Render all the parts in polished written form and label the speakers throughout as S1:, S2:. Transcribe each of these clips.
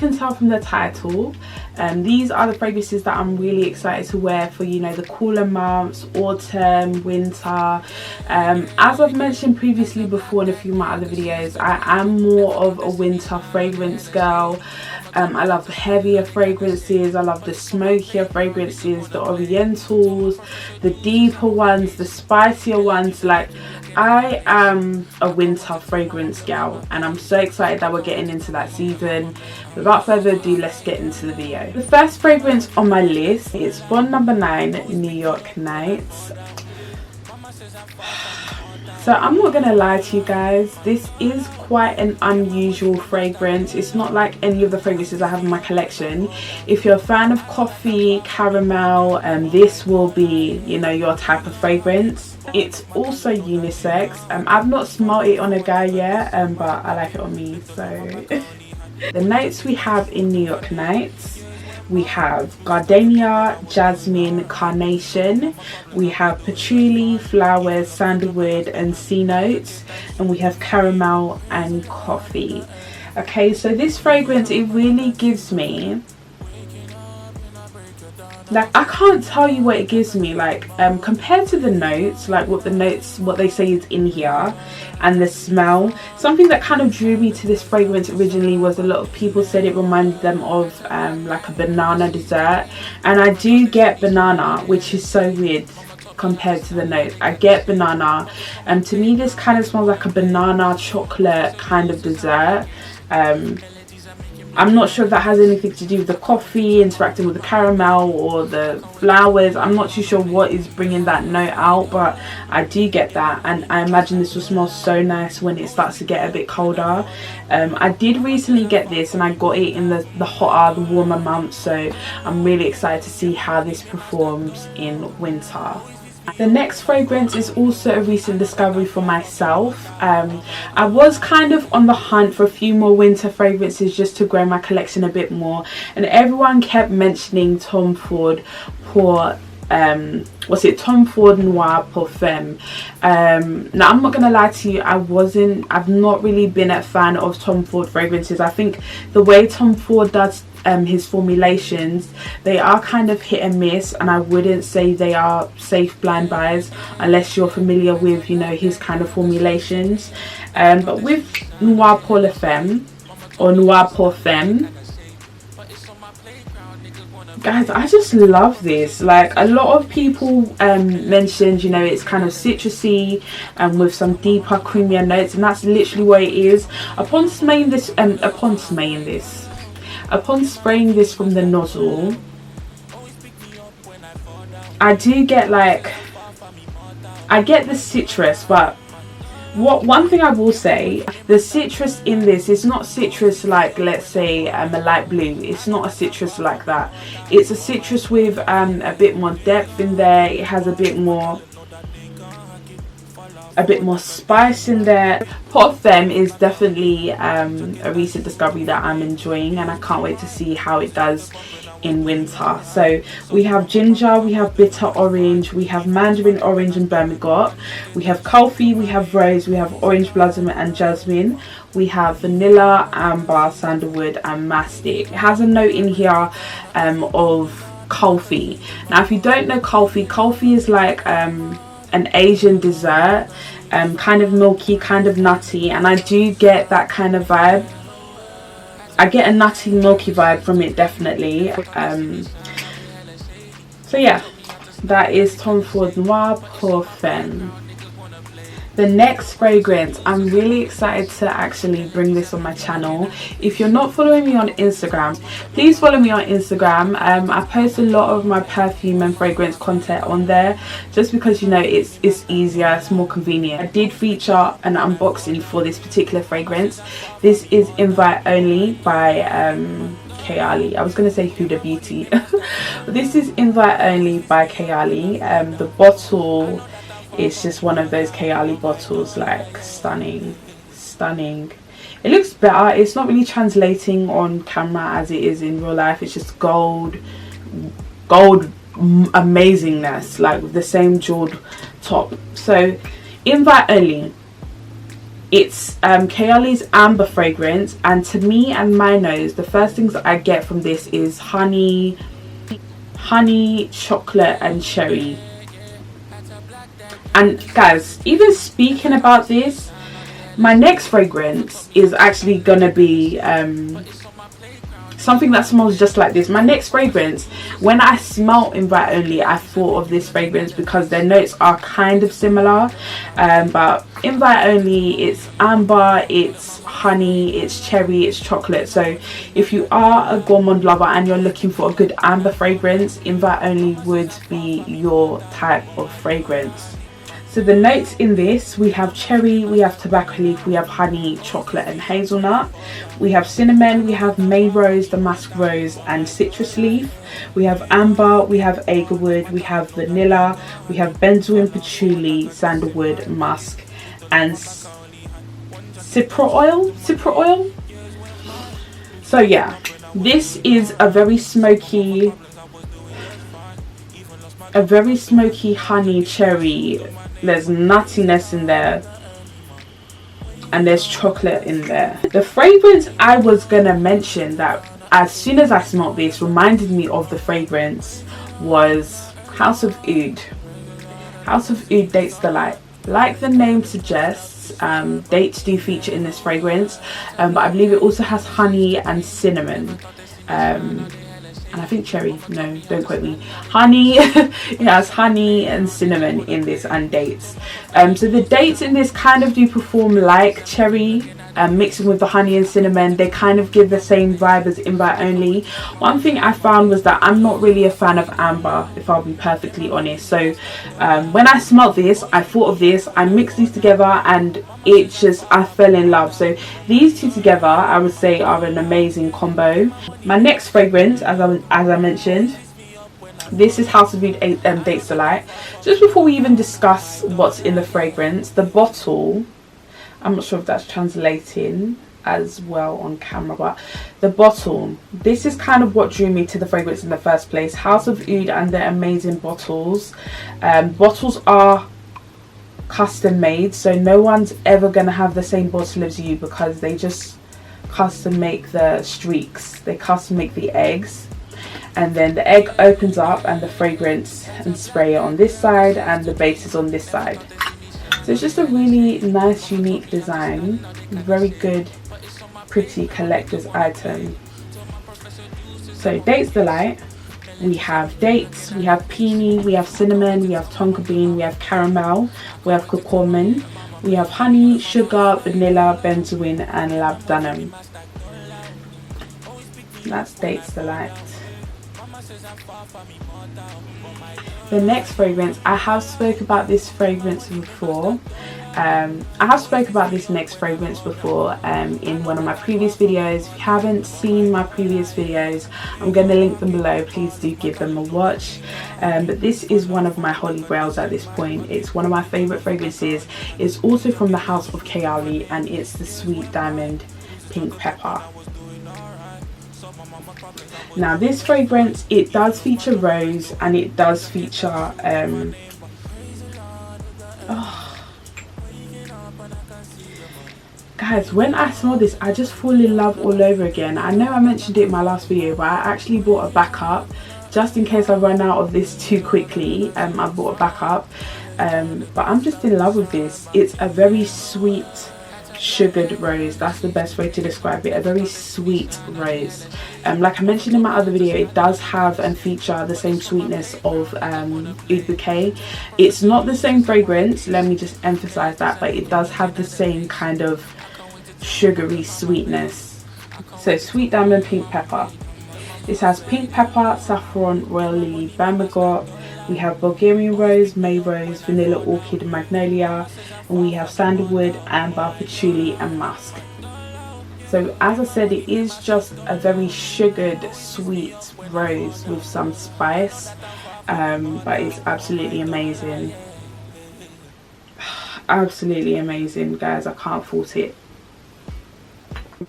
S1: can tell from the title, these are the fragrances that I'm really excited to wear for, you know, the cooler months, autumn, winter. As I've mentioned previously before in a few of my other videos, I am more of a winter fragrance girl. I love the heavier fragrances, I love the smokier fragrances, the orientals, the deeper ones, the spicier ones. Like, I am a winter fragrance gal, and I'm so excited that we're getting into that season. Without further ado, let's get into the video. The first fragrance on my list is Bond No. 9 New York Nights. So I'm not gonna lie to you guys, this is quite an unusual fragrance. It's not like any of the fragrances I have in my collection. If you're a fan of coffee, caramel, this will be, you know, your type of fragrance. It's also unisex. I've not smelled it on a guy yet, but I like it on me, so. The notes we have in New York Nights, we have gardenia, jasmine, carnation, we have patchouli, flowers, sandalwood and sea notes, and we have caramel and coffee. Okay, so this fragrance, it really gives me, like, I can't tell you what it gives me, like, compared to the notes, like what they say is in here, and the smell. Something that kind of drew me to this fragrance originally was a lot of people said it reminded them of like a banana dessert, and I do get banana, which is so weird compared to the note. I get banana, and to me this kind of smells like a banana chocolate kind of dessert. I'm not sure if that has anything to do with the coffee interacting with the caramel or the flowers. I'm not too sure what is bringing that note out, but I do get that, and I imagine this will smell so nice when it starts to get a bit colder. I did recently get this, and I got it in the hotter, the warmer months, so I'm really excited to see how this performs in winter. The next fragrance is also a recent discovery for myself. I was kind of on the hunt for a few more winter fragrances just to grow my collection a bit more, and everyone kept mentioning Tom Ford for Tom Ford Noir Parfum. Now I'm not gonna lie to you, I've not really been a fan of Tom Ford fragrances. I think the way Tom Ford does his formulations, they are kind of hit and miss, and I wouldn't say they are safe blind buys unless you're familiar with, you know, his kind of formulations. But with Noir Parfum or Noir Parfum, guys, I just love this. Like, a lot of people mentioned, you know, it's kind of citrusy and with some deeper creamier notes, and that's literally what it is. Upon spraying this from the nozzle, I do get, like, I get the citrus, but one thing I will say, the citrus in this is not citrus like, let's say, a light blue. It's not a citrus like that. It's a citrus with a bit more depth in there. It has a bit more spice in there. Parfum is definitely a recent discovery that I'm enjoying, and I can't wait to see how it does in winter. So we have ginger, we have bitter orange, we have mandarin orange and bergamot, we have coffee, we have rose, we have orange blossom and jasmine, we have vanilla, amber, sandalwood and mastic. It has a note in here of coffee. Now if you don't know coffee is like an Asian dessert, kind of milky, kind of nutty, and I do get that kind of vibe. I get a nutty, milky vibe from it, definitely. So yeah, that is Tom Ford Noir Parfum. The next fragrance, I'm really excited to actually bring this on my channel. If you're not following me on Instagram, please follow me on Instagram. I post a lot of my perfume and fragrance content on there, just because, you know, it's easier, it's more convenient. I did feature an unboxing for this particular fragrance. This is Invite Only by Kayali. I was going to say Huda Beauty. This is Invite Only by Kayali. The bottle, it's just one of those Kayali bottles, like stunning. It looks better. It's not really translating on camera as it is in real life. It's just gold amazingness, like with the same jeweled top. So Invite Only, It's Kayali's amber fragrance, and to me and my nose, the first things that I get from this is honey, chocolate and cherry. And guys, even speaking about this, my next fragrance is actually gonna be something that smells just like this. My next fragrance, when I smelt Invite Only, I thought of this fragrance because their notes are kind of similar, but Invite Only, it's amber, it's honey, it's cherry, it's chocolate. So if you are a gourmand lover and you're looking for a good amber fragrance, Invite Only would be your type of fragrance. So the notes in this, we have cherry, we have tobacco leaf, we have honey, chocolate and hazelnut. We have cinnamon, we have May rose, damask rose and citrus leaf. We have amber, we have agarwood, we have vanilla, we have benzoin, patchouli, sandalwood, musk and cypra oil. So yeah, this is a very smoky honey cherry. There's nuttiness in there and there's chocolate in there. The fragrance I was gonna mention that as soon as I smelled this reminded me of the fragrance was House of Oud. House of Oud Dates Delight. Like the name suggests, dates do feature in this fragrance, but I believe it also has honey and cinnamon. And I think cherry, no, don't quote me. Honey, it has honey and cinnamon in this and dates. So the dates in this kind of do perform like cherry, mixing with the honey and cinnamon. They kind of give the same vibe as Invite Only. One thing I found was that I'm not really a fan of amber, if I'll be perfectly honest. So when I smelled this, I thought of this, I mixed these together and it just, I fell in love. So these two together, I would say, are an amazing combo. My next fragrance, as I mentioned, this is House of Oud Dates Delight. Just before we even discuss what's in the fragrance, the bottle, I'm not sure if that's translating as well on camera, but the bottle, this is kind of what drew me to the fragrance in the first place. House of Oud and their amazing bottles. Bottles are custom made, so no one's ever gonna have the same bottle as you because they just custom make the streaks, they custom make the eggs, and then the egg opens up and the fragrance and spray on this side and the base is on this side. So it's just a really nice, unique design. Very good, pretty collector's item. So Dates Delight, we have dates, we have peony, we have cinnamon, we have tonka bean, we have caramel, we have curcumin, we have honey, sugar, vanilla, benzoin and labdanum. That's Dates Delight. The next fragrance, I have spoke about this fragrance before. I have spoke about this next fragrance before in one of my previous videos. If you haven't seen my previous videos, I'm going to link them below. Please do give them a watch. But this is one of my holy grails at this point. It's one of my favorite fragrances. It's also from the house of Kayali and it's the Sweet Diamond Pink Pepper. Now this fragrance, it does feature rose and it does feature guys, when I smell this, I just fall in love all over again. I know I mentioned it in my last video, but I actually bought a backup just in case I run out of this too quickly. I bought a backup, but I'm just in love with this. It's a very sweet sugared rose. That's the best way to describe it. A very sweet rose. Like I mentioned in my other video, it does have and feature the same sweetness of Oud Bouquet. It's not the same fragrance, let me just emphasize that, but it does have the same kind of sugary sweetness. So Sweet Diamond Pink Pepper. This has pink pepper, saffron, royal lily, bergamot. We have Bulgarian rose, May rose, vanilla orchid, magnolia, and we have sandalwood, amber, patchouli and musk. So as I said, it is just a very sugared, sweet rose with some spice, but it's absolutely amazing. Absolutely amazing, guys. I can't fault it.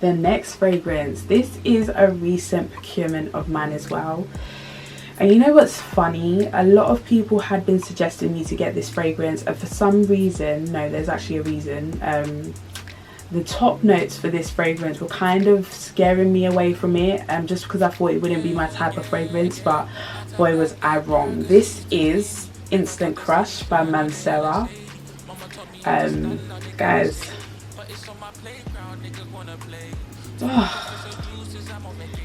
S1: The next fragrance, this is a recent procurement of mine as well. And you know what's funny? A lot of people had been suggesting me to get this fragrance, and for some reason, no, there's actually a reason. the top notes for this fragrance were kind of scaring me away from it, just because I thought it wouldn't be my type of fragrance, but boy was I wrong. This is Instant Crush by Mancera. Guys,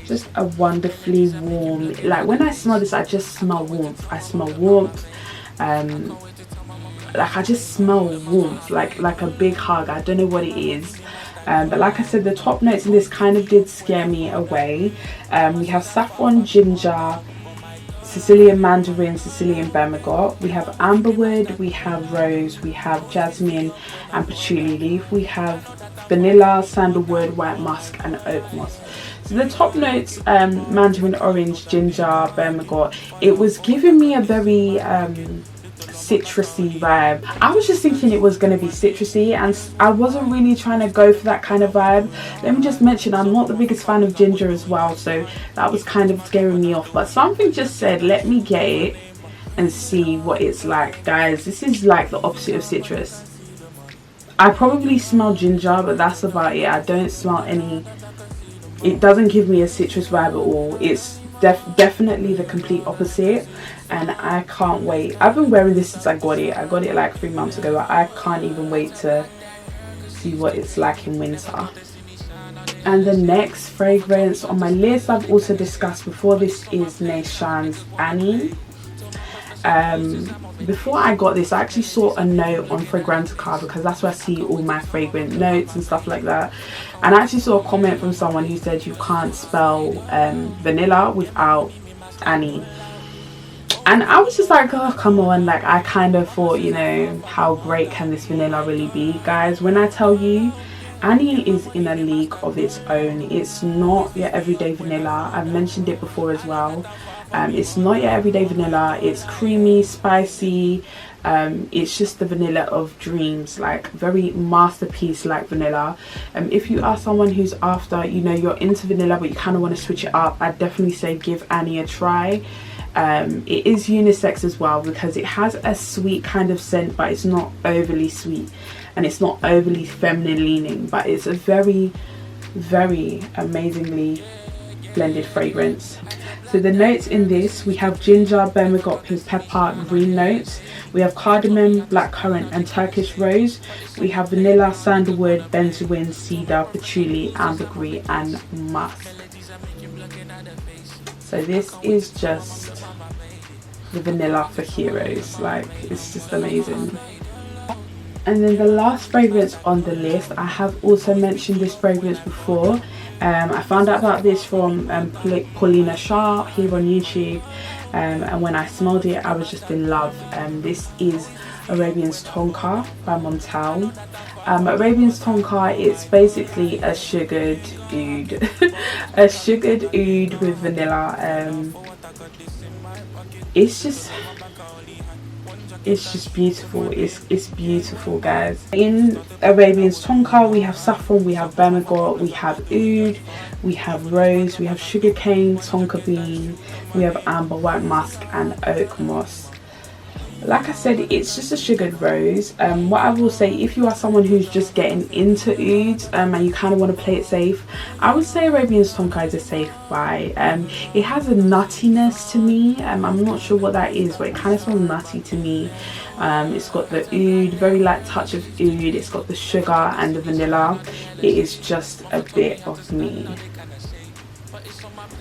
S1: just a wonderfully warm, like when I smell this I just smell warmth. I smell warmth, like I just smell warmth, like a big hug. I don't know what it is, but like I said, the top notes in this kind of did scare me away. We have saffron, ginger, Sicilian mandarin, Sicilian bergamot, we have amberwood, we have rose, we have jasmine and patchouli leaf, we have vanilla, sandalwood, white musk and oak moss. So the top notes, mandarin orange, ginger, bergamot, it was giving me a very citrusy vibe. I was just thinking it was going to be citrusy, and I wasn't really trying to go for that kind of vibe. Let me just mention, I'm not the biggest fan of ginger as well, so that was kind of scaring me off, but something just said let me get it and see what it's like. Guys, this is like the opposite of citrus. I probably smell ginger, but that's about it. I don't smell any, it doesn't give me a citrus vibe at all. It's definitely the complete opposite, and I can't wait. I've been wearing this since I got it. I got it like 3 months ago, but I can't even wait to see what it's like in winter. And the next fragrance on my list I've also discussed before. This is Nishane Ani. Before I got this, I actually saw a note on Fragrantica, because that's where I see all my fragrant notes and stuff like that, and I actually saw a comment from someone who said you can't spell vanilla without Ani, and I was just like, oh come on. Like I kind of thought, you know, how great can this vanilla really be? Guys, when I tell you, Ani is in a league of its own. It's not your everyday vanilla. I've mentioned it before as well. It's not your everyday vanilla. It's creamy, spicy. It's just the vanilla of dreams, like very masterpiece like vanilla. If you are someone who's after, you know, you're into vanilla but you kind of want to switch it up, I'd definitely say give Ani a try. It is unisex as well, because it has a sweet kind of scent, but it's not overly sweet and it's not overly feminine leaning, but it's a very, very amazingly blended fragrance. So the notes in this, we have ginger, bergamot, pink pepper, green notes. We have cardamom, blackcurrant and Turkish rose. We have vanilla, sandalwood, benzoin, cedar, patchouli, ambergris and musk. So this is just the vanilla for heroes. Like, it's just amazing. And then the last fragrance on the list, I have also mentioned this fragrance before. I found out about this from Paulina Shah here on YouTube, and when I smelled it I was just in love. This is Arabica's Tonka by Montale. Arabica's Tonka, it's basically a sugared oud a sugared oud with vanilla. It's just beautiful. It's beautiful, guys. In Arabica's Tonka, we have saffron, we have bergamot, we have oud, we have rose, we have sugarcane, tonka bean, we have amber, white musk and oak moss. Like I said, it's just a sugared rose. What I will say, if you are someone who's just getting into ouds and you kind of want to play it safe, I would say Arabica's Tonka is a safe buy. It has a nuttiness to me. I'm not sure what that is, but it kind of smells nutty to me. It's got the oud, very light touch of oud. It's got the sugar and the vanilla. It is just a bit of me.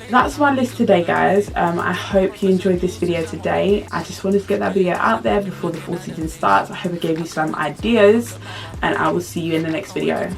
S1: That's my list today, guys. I hope you enjoyed this video today. I just wanted to get that video out there before the fall season starts. I hope it gave you some ideas, and I will see you in the next video.